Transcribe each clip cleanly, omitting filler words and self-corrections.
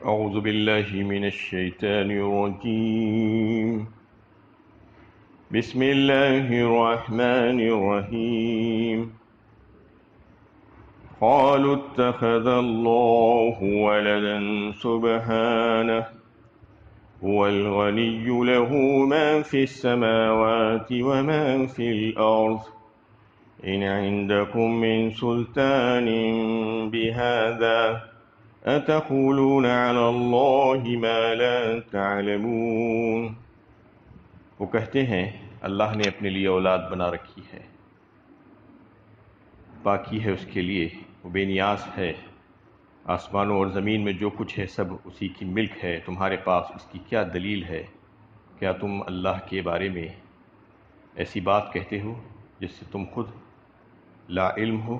أعوذ بالله من الشيطان الرجيم. بسم الله الرحمن الرحيم. قالوا اتخذ الله ولدا سبحانه هو الغني له ما في السماوات وما في الأرض إن عندكم من سلطان بهذا أتقولون على الله ما لا تعلمون. وہ کہتے ہیں اللہ نے اپنے لیے اولاد بنا رکھی ہے، باقی ہے اس کے لیے، وہ بے نیاز ہے، آسمانوں اور زمین میں جو کچھ ہے سب اسی کی ملک ہے، تمہارے پاس اس کی کیا دلیل ہے؟ کیا تم اللہ کے بارے میں ایسی بات کہتے ہو جس سے تم خود لا علم ہو؟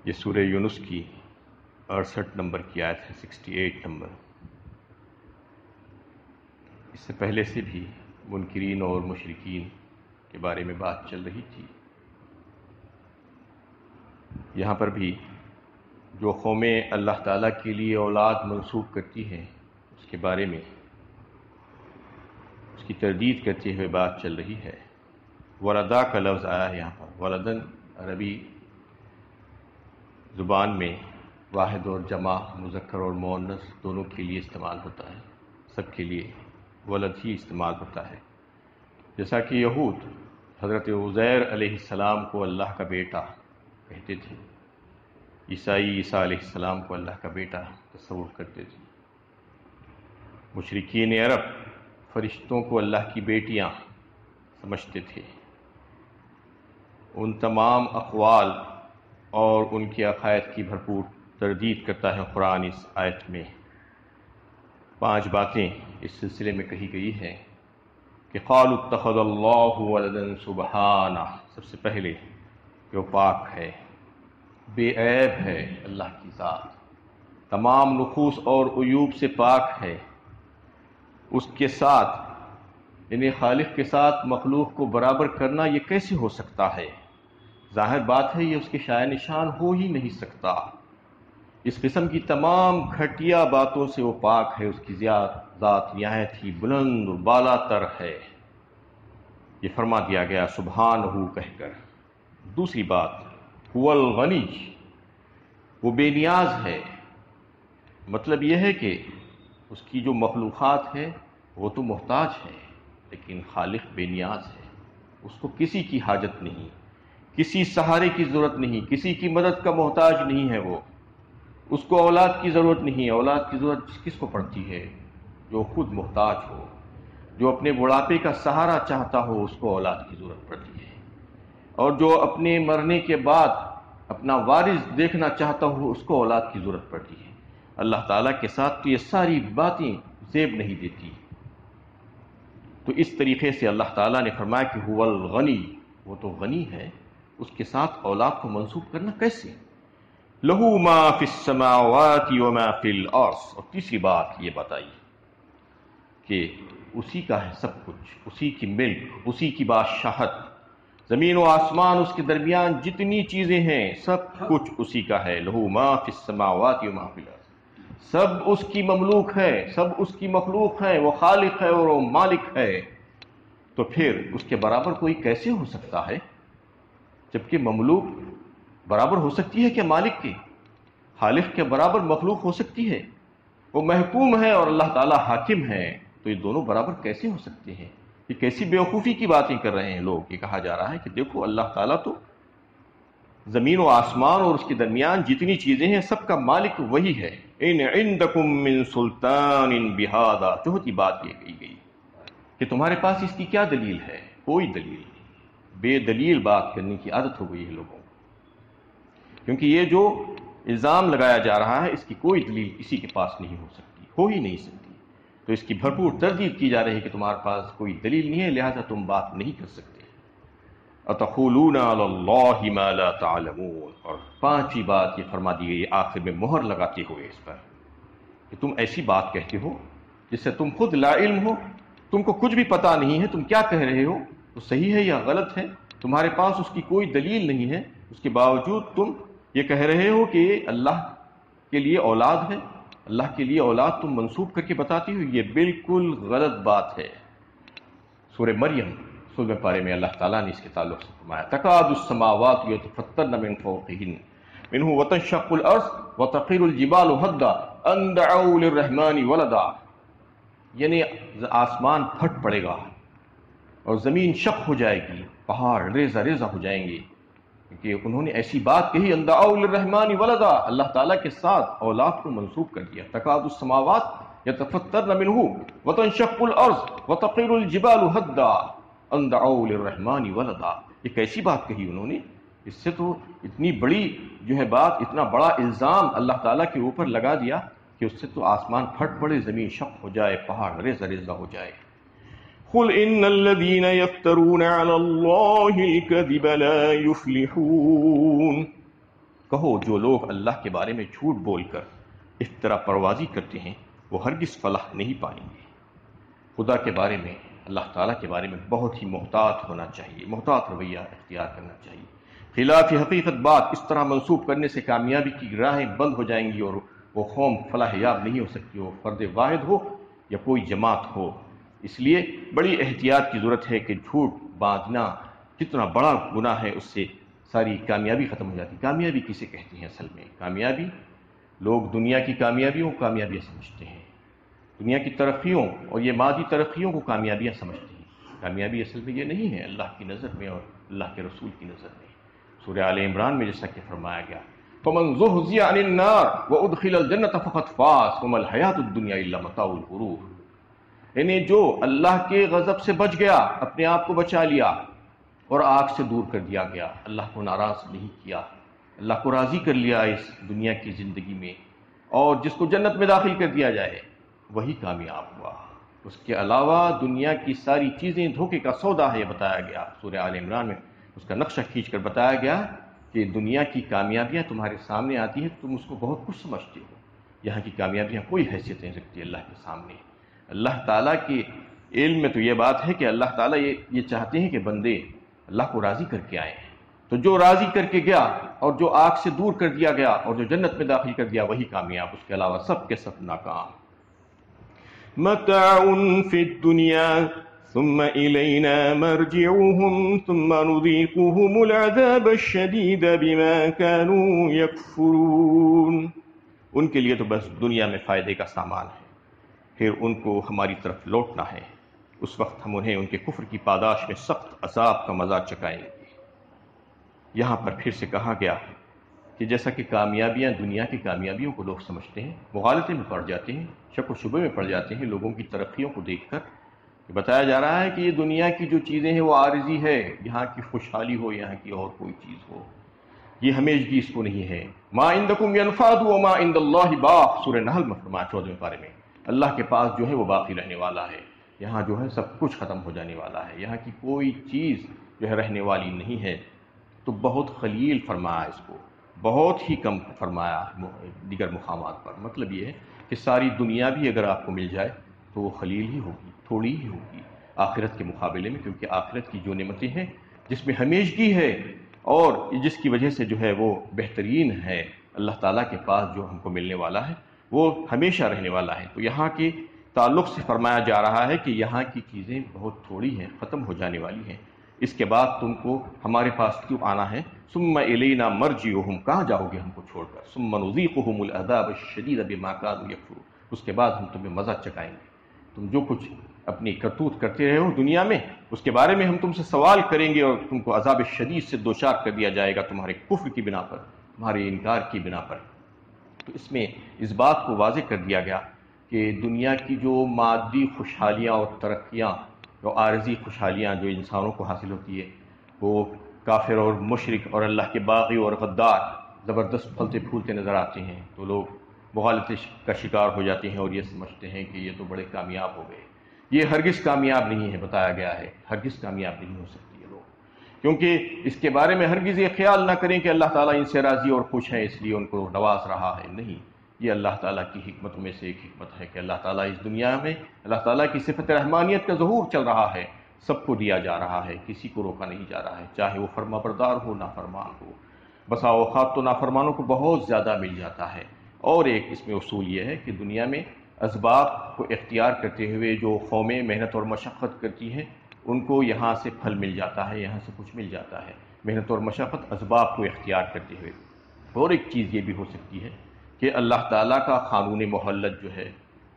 یہ سورہ یونس کی 68 نمبر کی آیت ہے، 68 نمبر. اس سے پہلے سے بھی منکرین اور مشرکین کے بارے میں بات چل رہی تھی. یہاں پر بھی جو قومیں اللہ تعالیٰ کے لیے اولاد منسوب کرتی ہیں اس کے بارے میں اس کی تردید کرتے ہوئے بات چل رہی ہے. ولدا کا لفظ آیا ہے یہاں پر. ولدن عربی زبان میں واحد اور جمع، مذکر اور مؤنث دونوں کے لیے استعمال ہوتا ہے، سب کے لیے ولد ہی استعمال ہوتا ہے. جیسا کہ یہود حضرت عزیر علیہ السلام کو اللہ کا بیٹا کہتے تھے، عیسیٰ علیہ السلام کو اللہ کا بیٹا تصور کرتے تھے. مشرکین عرب فرشتوں کو اللہ کی بیٹیاں سمجھتے تھے. ان تمام اقوال اور ان کے عقائد کی بھرپور تردید کرتا ہے قرآن. اس آیت میں 5 باتیں اس سلسلے میں کہی گئی ہیں کہ قالوا اتخذ اللہ ولدا سبحانہ. سب سے پہلے کہ وہ پاک ہے، بے عیب ہے، اللہ کی ذات تمام نقوص اور عیوب سے پاک ہے. اس کے ساتھ یعنی خالق کے ساتھ مخلوق کو برابر کرنا یہ کیسے ہو سکتا ہے؟ ظاہر بات ہے یہ اس کے شایع نشان ہو ہی نہیں سکتا. اس قسم کی تمام گھٹیا باتوں سے وہ پاک ہے. اس کی ذات نہایت ہی بلند و بالا تر ہے، یہ فرما دیا گیا سبحانہ کہہ کر. دوسری بات هو الغنی، وہ بے نیاز ہے. مطلب یہ ہے کہ اس کی جو مخلوقات ہے وہ تو محتاج ہے، لیکن خالق بے نیاز ہے. اس کو کسی کی حاجت نہیں، کسی سہارے کی ضرورت نہیں، کسی کی مدد کا محتاج نہیں ہے. وہ اس کو اولاد کی ضرورت نہیں. اولاد کی ضرورت کس کو پڑتی ہے؟ جو خود محتاج ہو، جو اپنے بڑھاپے کا سہارا چاہتا ہو، اس کو اولاد کی ضرورت پڑتی ہے. اور جو اپنے مرنے کے بعد اپنا وارث دیکھنا چاہتا ہو، اس کو اولاد کی ضرورت پڑتی ہے. اللہ تعالیٰ کے ساتھ تو یہ ساری باتیں زیب نہیں دیتی. تو اس طریقے سے اللہ تعالیٰ نے فرمایا کہ هو الغنی، وہ تو غنی ہے، اس کے ساتھ اولاد کو منسوب کرنا کیسے؟ لہو ما فی السماوات وما فی الارض. اور تیسری بات یہ بتائی کہ اسی کا ہے سب کچھ، اسی کی ملک، اسی کی بادشاہت. زمین و آسمان، اس کے درمیان جتنی چیزیں ہیں سب کچھ اسی کا ہے. لہو ما فی السماوات وما فی الارض، سب اس کی مملوک ہے، سب اس کی مخلوق ہے. وہ خالق ہے اور وہ مالک ہے. تو پھر اس کے برابر کوئی کیسے ہو سکتا ہے؟ جبکہ مملوک برابر ہو سکتی ہے کہ مالک کے؟ خالق کے برابر مخلوق ہو سکتی ہے؟ وہ محکوم ہے اور اللہ تعالیٰ حاکم ہے. تو یہ دونوں برابر کیسے ہو سکتے ہیں؟ یہ کیسی بیوقوفی کی باتیں کر رہے ہیں لوگ. یہ کہا جا رہا ہے کہ دیکھو اللہ تعالیٰ تو زمین و آسمان اور اس کے درمیان جتنی چیزیں ہیں سب کا مالک وہی ہے. ان عندکم من سلطان بہذا. چوتھی بات یہ کہی گئی کہ تمہارے پاس اس کی کیا دلیل ہے؟ کوئی دلیل نہیں. بے دلیل بات کرنے کی عادت ہو گئی ہے لوگوں کو، کیونکہ یہ جو الزام لگایا جا رہا ہے اس کی کوئی دلیل کسی کے پاس نہیں ہو سکتی، ہو ہی نہیں سکتی. تو اس کی بھرپور تردید کی جا رہی ہے کہ تمہارے پاس کوئی دلیل نہیں ہے، لہذا تم بات نہیں کر سکتے. اتقولون علی اللہ ما لا تعلمون. اور 5ویں بات یہ فرما دی گئی آخر میں مہر لگاتے ہوئے اس پر کہ تم ایسی بات کہتے ہو جس سے تم خود لا علم ہو، تم کو کچھ بھی پتہ نہیں ہے، تم کیا کہہ رہے ہو تو صحیح ہے یا غلط ہے، تمہارے پاس اس کی کوئی دلیل نہیں ہے. اس کے باوجود تم یہ کہہ رہے ہو کہ اللہ کے لیے اولاد ہے، اللہ کے لیے اولاد تم منسوب کر کے بتاتی ہو، یہ بالکل غلط بات ہے۔ سورہ مریم 16 پارے میں اللہ تعالیٰ نے اس کے تعلق سے فرمایا تکاد السماوات یتفطرن من فوقہن منہ وتنشق الارض وتخر الجبال حدا ان دعوا للرحمن ولدا، یعنی آسمان پھٹ پڑے گا اور زمین شق ہو جائے گی، پہاڑ ریزہ ریزہ ہو جائیں گے، کہ انہوں نے ایسی بات کہی ان دعوا للرحمن ولدا، اللہ تعالیٰ کے ساتھ اولاد کو منسوب کر دیا۔ تکاد السماوات یتفطرن منہ وتنشق الارض وتخر الجبال حدا ان دعوا للرحمن ولدا، یہ کیسی بات کہی انہوں نے؟ اس سے تو اتنی بڑی جو ہے بات، اتنا بڑا الزام اللہ تعالیٰ کے اوپر لگا دیا کہ اس سے تو آسمان پھٹ پڑے، زمین شق ہو جائے، پہاڑ ریزہ ریزہ ہو جائے۔ قل ان الذين يفترون على الله الكذب لا يفلحون، کہو جو لوگ اللہ کے بارے میں جھوٹ بول کر افترا پروازی کرتے ہیں وہ ہرگز فلاح نہیں پائیں گے۔ خدا کے بارے میں، اللہ تعالیٰ کے بارے میں بہت ہی محتاط ہونا چاہیے، محتاط رویہ اختیار کرنا چاہیے۔ خلاف حقیقت بات اس طرح منسوب کرنے سے کامیابی کی راہیں بند ہو جائیں گی اور وہ قوم فلاح یاب نہیں ہو سکتی، ہو فرد واحد ہو یا کوئی جماعت ہو۔ اس لیے بڑی احتیاط کی ضرورت ہے کہ جھوٹ باندھنا کتنا بڑا گناہ ہے، اس سے ساری کامیابی ختم ہو جاتی۔ کامیابی کسے کہتے ہیں اصل میں؟ کامیابی، لوگ دنیا کی کامیابیوں کو کامیابیاں سمجھتے ہیں، دنیا کی ترقیوں اور یہ مادی ترقیوں کو کامیابیاں سمجھتے ہیں۔ کامیابی اصل میں یہ نہیں ہے اللہ کی نظر میں اور اللہ کے رسول کی نظر میں۔ سورہ آل عمران میں جیسا کہ فرمایا گیا فَمَنْ زُحْزِحَ عَنِ النَّارِ وَأُدْخِلَ الْجَنَّةَ فَقَدْ فَازَ وَمَا الْحَيَاةُ الدُّنْيَا إِلَّا مَتَاعُ الْغُرُورِ، یعنی جو اللہ کے غضب سے بچ گیا، اپنے آپ کو بچا لیا اور آگ سے دور کر دیا گیا، اللہ کو ناراض نہیں کیا، اللہ کو راضی کر لیا اس دنیا کی زندگی میں، اور جس کو جنت میں داخل کر دیا جائے وہی کامیاب ہوا۔ اس کے علاوہ دنیا کی ساری چیزیں دھوکے کا سودا ہے، یہ بتایا گیا سورہ آل عمران میں، اس کا نقشہ کھینچ کر بتایا گیا کہ دنیا کی کامیابیاں تمہارے سامنے آتی ہیں، تم اس کو بہت کچھ سمجھتے ہو، یہاں کی کامیابیاں کوئی حیثیت نہیں رکھتی اللہ کے سامنے۔ اللہ تعالیٰ کے علم میں تو یہ بات ہے کہ اللہ تعالیٰ یہ چاہتے ہیں کہ بندے اللہ کو راضی کر کے آئیں، تو جو راضی کر کے گیا اور جو آگ سے دور کر دیا گیا اور جو جنت میں داخل کر دیا وہی کامیاب، اس کے علاوہ سب کے سب ناکام۔ متاع فی الدنیا ثم الینا مرجعوہم ثم نذیقہم العذاب الشدید بما كانوا یکفرون، ان کے لیے تو بس دنیا میں فائدے کا سامان ہے، پھر ان کو ہماری طرف لوٹنا ہے، اس وقت ہم انہیں ان کے کفر کی پاداش میں سخت عذاب کا مزہ چکائیں گے۔ یہاں پر پھر سے کہا گیا کہ جیسا کہ کامیابیاں دنیا کی کامیابیوں کو لوگ سمجھتے ہیں، مغالطے میں پڑ جاتے ہیں، شک و شبے میں پڑ جاتے ہیں لوگوں کی ترقیوں کو دیکھ کر، بتایا جا رہا ہے کہ یہ دنیا کی جو چیزیں ہیں وہ عارضی ہے، یہاں کی خوشحالی ہو، یہاں کی اور کوئی چیز ہو، یہ ہمیشگی اس کو نہیں ہے۔ ما عندکم ینفاد وما عند اللہ باق، سورہ نحل میں فرمایا 14ویں پارے میں، اللہ کے پاس جو ہے وہ باقی رہنے والا ہے، یہاں جو ہے سب کچھ ختم ہو جانے والا ہے، یہاں کی کوئی چیز جو ہے رہنے والی نہیں ہے۔ تو بہت قلیل فرمایا اس کو، بہت ہی کم فرمایا دیگر مقامات پر۔ مطلب یہ ہے کہ ساری دنیا بھی اگر آپ کو مل جائے تو وہ قلیل ہی ہوگی، تھوڑی ہی ہوگی آخرت کے مقابلے میں، کیونکہ آخرت کی جو نعمتیں ہیں جس میں ہمیشگی ہے اور جس کی وجہ سے جو ہے وہ بہترین ہے، اللہ تعالیٰ کے پاس جو ہم کو ملنے والا ہے وہ ہمیشہ رہنے والا ہے۔ تو یہاں کے تعلق سے فرمایا جا رہا ہے کہ یہاں کی چیزیں بہت تھوڑی ہیں، ختم ہو جانے والی ہیں، اس کے بعد تم کو ہمارے پاس کیوں آنا ہے؟ ثم الینا مرجعوہم، کہاں جاؤ گے ہم کو چھوڑ کر؟ ثم نذیقہم العذاب الشدید بما كانوا یکفرون، اس کے بعد ہم تمہیں مزہ چکائیں گے، تم جو کچھ اپنی کرتوت کرتے رہے ہو دنیا میں اس کے بارے میں ہم تم سے سوال کریں گے اور تم کو عذاب شدید سے دوچار کر دیا جائے گا تمہارے کفر کی بنا پر، تمہارے انکار کی بنا پر۔ تو اس میں اس بات کو واضح کر دیا گیا کہ دنیا کی جو مادی خوشحالیاں اور ترقیاں، جو عارضی خوشحالیاں جو انسانوں کو حاصل ہوتی ہے، وہ کافر اور مشرک اور اللہ کے باغی اور غدار زبردست پھلتے پھولتے نظر آتے ہیں، تو لوگ مغالطے کا شکار ہو جاتے ہیں اور یہ سمجھتے ہیں کہ یہ تو بڑے کامیاب ہو گئے۔ یہ ہرگز کامیاب نہیں ہے، بتایا گیا ہے ہرگز کامیاب نہیں ہو سکتی ہے لوگ، کیونکہ اس کے بارے میں ہرگز یہ خیال نہ کریں کہ اللہ تعالیٰ ان سے راضی اور خوش ہے اس لیے ان کو نواز رہا ہے، نہیں، یہ اللہ تعالیٰ کی حکمتوں میں سے ایک حکمت ہے کہ اللہ تعالیٰ اس دنیا میں اللہ تعالیٰ کی صفت رحمانیت کا ظہور چل رہا ہے، سب کو دیا جا رہا ہے، کسی کو روکا نہیں جا رہا ہے، چاہے وہ فرما بردار ہو نافرمان ہو۔ بسا اوقات تو نافرمانوں کو بہت زیادہ مل جاتا ہے، اور ایک اس میں اصول یہ ہے کہ دنیا میں اسباب کو اختیار کرتے ہوئے جو قومیں محنت اور مشقت کرتی ہیں ان کو یہاں سے پھل مل جاتا ہے، یہاں سے کچھ مل جاتا ہے، محنت اور مشقت اسباب کو اختیار کرتے ہوئے۔ اور ایک چیز یہ بھی ہو سکتی ہے کہ اللہ تعالیٰ کا قانون محلت جو ہے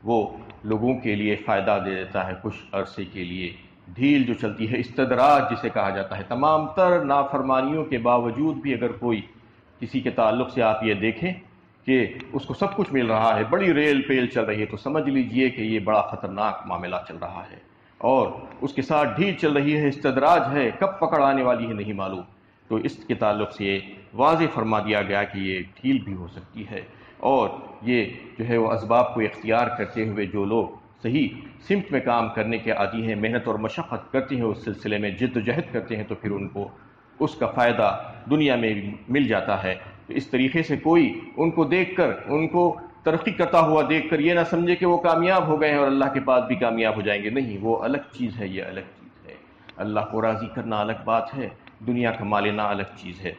وہ لوگوں کے لیے فائدہ دے دیتا ہے کچھ عرصے کے لیے، ڈھیل جو چلتی ہے، استدراج جسے کہا جاتا ہے، تمام تر نافرمانیوں کے باوجود بھی اگر کوئی کسی کے تعلق سے آپ یہ دیکھیں کہ اس کو سب کچھ مل رہا ہے، بڑی ریل پیل چل رہی ہے، تو سمجھ لیجئے کہ یہ بڑا خطرناک معاملہ چل رہا ہے، اور اس کے ساتھ ڈھیل چل رہی ہے، استدراج ہے، کب پکڑ آنے والی ہے نہیں معلوم۔ تو اس کے تعلق سے یہ واضح فرما دیا گیا کہ یہ ڈھیل بھی ہو سکتی ہے، اور یہ جو ہے وہ اسباب کو اختیار کرتے ہوئے جو لوگ صحیح سمت میں کام کرنے کے عادی ہیں، محنت اور مشقت کرتے ہیں، اس سلسلے میں جد و جہد کرتے ہیں، تو پھر ان کو اس کا فائدہ دنیا میں مل جاتا ہے۔ تو اس طریقے سے کوئی ان کو دیکھ کر، ان کو ترقی کرتا ہوا دیکھ کر یہ نہ سمجھے کہ وہ کامیاب ہو گئے ہیں اور اللہ کے پاس بھی کامیاب ہو جائیں گے، نہیں، وہ الگ چیز ہے، یہ الگ چیز ہے۔ اللہ کو راضی کرنا الگ بات ہے، دنیا کما لینا الگ چیز ہے۔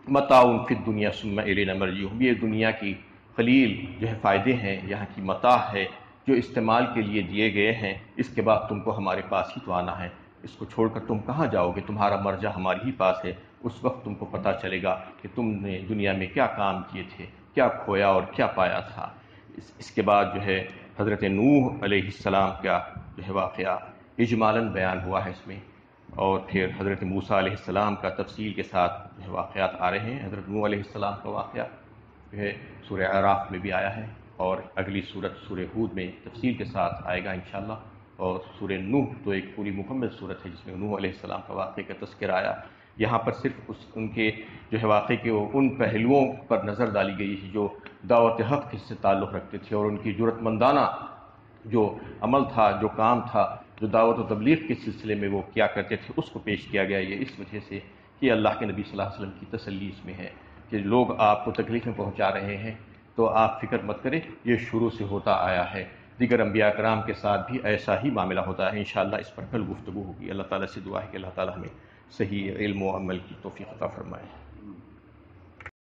متاع فی الدنیا ثم الینا مرجعہم، یہ دنیا کی قلیل جو ہے فائدے ہیں، یہاں کی متاع ہے جو استعمال کے لیے دیے گئے ہیں، اس کے بعد تم کو ہمارے پاس ہی تو آنا ہے، اس کو چھوڑ کر تم کہاں جاؤ گے؟ تمہارا مرجع ہمارے ہی پاس ہے، اس وقت تم کو پتہ چلے گا کہ تم نے دنیا میں کیا کام کیے تھے، کیا کھویا اور کیا پایا تھا۔ اس کے بعد جو ہے حضرت نوح علیہ السلام کا جو ہے واقعہ اجمالاً بیان ہوا ہے اس میں، اور پھر حضرت موسیٰ علیہ السلام کا تفصیل کے ساتھ جو ہے واقعات آ رہے ہیں۔ حضرت نوح علیہ السلام کا واقعہ جو ہے سورہ اعراف میں بھی آیا ہے، اور اگلی صورت سورہ ہود میں تفصیل کے ساتھ آئے گا انشاءاللہ، اور سورہ نوح تو ایک پوری مکمل صورت ہے جس میں نوح علیہ السلام کا واقعے کا تذکرہ آیا۔ یہاں پر صرف ان کے جو ہے واقعے کے ان پہلوؤں پر نظر ڈالی گئی ہے جو دعوت حق سے تعلق رکھتے تھے، اور ان کی جرأت مندانہ جو عمل تھا، جو کام تھا، جو دعوت و تبلیغ کے سلسلے میں وہ کیا کرتے تھے، اس کو پیش کیا گیا۔ یہ اس وجہ سے کہ اللہ کے نبی صلی اللہ علیہ وسلم کی تسلی اس میں ہے کہ لوگ آپ کو تکلیفیں پہنچا رہے ہیں تو آپ فکر مت کریں، یہ شروع سے ہوتا آیا ہے، دیگر انبیاء کرام کے ساتھ بھی ایسا ہی معاملہ ہوتا ہے۔ انشاءاللہ اس پر کل گفتگو ہوگی۔ اللہ تعالیٰ سے دعا ہے کہ اللہ تعالیٰ ہمیں صحیح علم و عمل کی توفیق عطا فرمائے۔